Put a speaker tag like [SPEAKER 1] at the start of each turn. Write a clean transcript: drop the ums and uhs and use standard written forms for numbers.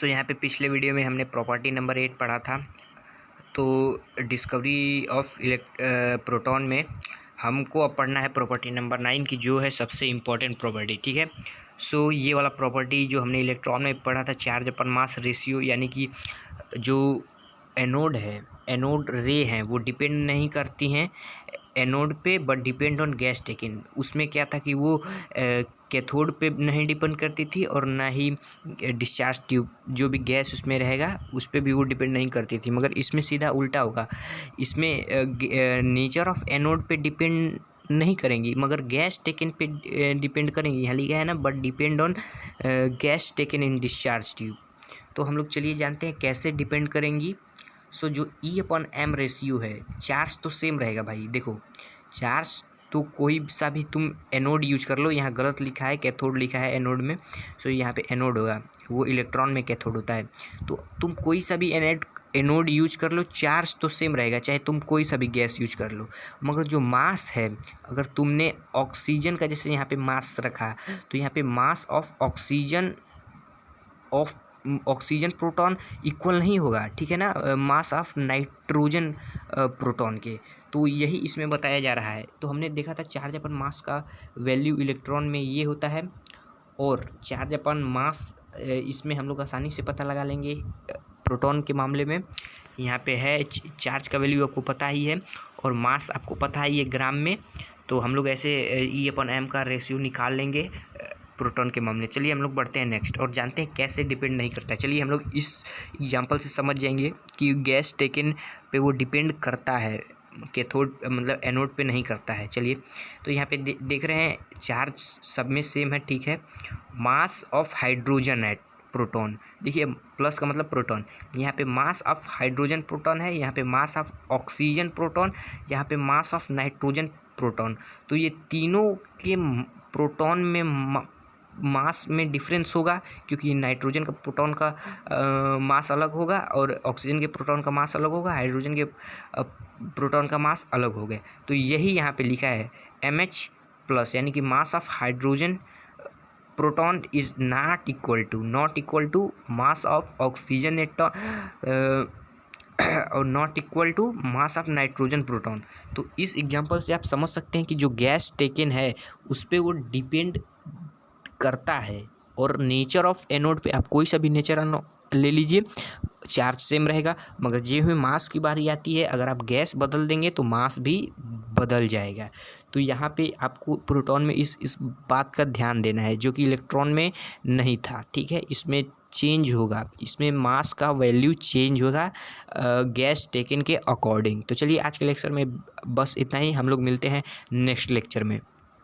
[SPEAKER 1] यहाँ पे पिछले वीडियो में हमने प्रॉपर्टी नंबर 8 पढ़ा था। तो डिस्कवरी ऑफ प्रोटॉन में हमको अब पढ़ना है प्रॉपर्टी नंबर 9 की, जो है सबसे इम्पोर्टेंट प्रॉपर्टी। ठीक है, ये वाला प्रॉपर्टी जो हमने इलेक्ट्रॉन में पढ़ा था, चार्ज अपन मास रेशियो, यानी कि जो एनोड है, एनोड रे हैं, वो डिपेंड नहीं करती हैं एनोड पे, but depend on gas taken. उसमें क्या था कि वो कैथोड पे नहीं डिपेंड करती थी और ना ही डिस्चार्ज ट्यूब, जो भी गैस उसमें रहेगा उस पर भी वो डिपेंड नहीं करती थी। मगर इसमें सीधा उल्टा होगा, इसमें नेचर ऑफ एनोड पे डिपेंड नहीं करेंगी, मगर गैस टेकन पे डिपेंड करेंगी। यहाँ लिखा है ना, but depend on gas taken in discharge tube. तो हम लोग चलिए जानते हैं कैसे डिपेंड करेंगी। जो E/M रेशियो है, चार्ज तो सेम रहेगा भाई। देखो, चार्ज तो कोई सा भी तुम एनोड यूज कर लो, यहाँ गलत लिखा है, कैथोड लिखा है एनोड में। यहाँ पे एनोड होगा, वो इलेक्ट्रॉन में कैथोड होता है। तो तुम कोई सा भी एनोड यूज कर लो, चार्ज तो सेम रहेगा, चाहे तुम कोई सा भी गैस यूज कर लो। मगर जो मास है, अगर तुमने ऑक्सीजन का जैसे यहाँ पे मास रखा, तो यहाँ पे मास ऑफ ऑक्सीजन प्रोटॉन इक्वल नहीं होगा, ठीक है ना, मास ऑफ नाइट्रोजन प्रोटॉन के। तो यही इसमें बताया जा रहा है। तो हमने देखा था चार्ज अपन मास का वैल्यू इलेक्ट्रॉन में ये होता है, और चार्ज अपन मास इसमें हम लोग आसानी से पता लगा लेंगे प्रोटॉन के मामले में। यहाँ पे है चार्ज का वैल्यू आपको पता ही है, और मास आपको पता ही है ग्राम में। तो हम लोग ऐसे E/M का रेशियो निकाल लेंगे प्रोटॉन के मामले। चलिए हम लोग बढ़ते हैं नेक्स्ट और जानते हैं कैसे डिपेंड नहीं करता है। चलिए हम लोग इस एग्जांपल से समझ जाएंगे कि गैस टेकन पे वो डिपेंड करता है, कैथोड मतलब एनोड पे नहीं करता है। चलिए, तो यहाँ पे देख रहे हैं चार्ज सब में सेम है, ठीक है। Mass of hydrogen at proton, देखिए प्लस का मतलब प्रोटॉन, यहाँ पे मास ऑफ हाइड्रोजन प्रोटॉन है, यहाँ पे मास ऑफ ऑक्सीजन प्रोटॉन, यहाँ पे मास ऑफ नाइट्रोजन प्रोटॉन। तो ये तीनों के प्रोटॉन में मास में डिफरेंस होगा, क्योंकि नाइट्रोजन का प्रोटॉन का मास अलग होगा, और ऑक्सीजन के प्रोटॉन का मास अलग होगा, हाइड्रोजन के प्रोटॉन का मास अलग हो गया। तो यही यहाँ पे लिखा है MH+, यानी कि mass of hydrogen proton is not equal to mass of oxygen और not equal to mass of nitrogen proton. तो इस एग्जांपल से आप समझ सकते हैं कि जो गैस टेकन है उस पर वो डिपेंड करता है। और नेचर ऑफ एनोड पे आप कोई सा भी नेचर ले लीजिए, चार्ज सेम रहेगा, मगर जे हुए मास की बारी आती है, अगर आप गैस बदल देंगे तो मास भी बदल जाएगा। तो यहाँ पे आपको प्रोटॉन में इस बात का ध्यान देना है, जो कि इलेक्ट्रॉन में नहीं था, ठीक है। इसमें चेंज होगा, इसमें मास का वैल्यू चेंज होगा गैस टेकन के अकॉर्डिंग। तो चलिए आज के लेक्चर में बस इतना ही, हम लोग मिलते हैं नेक्स्ट लेक्चर में।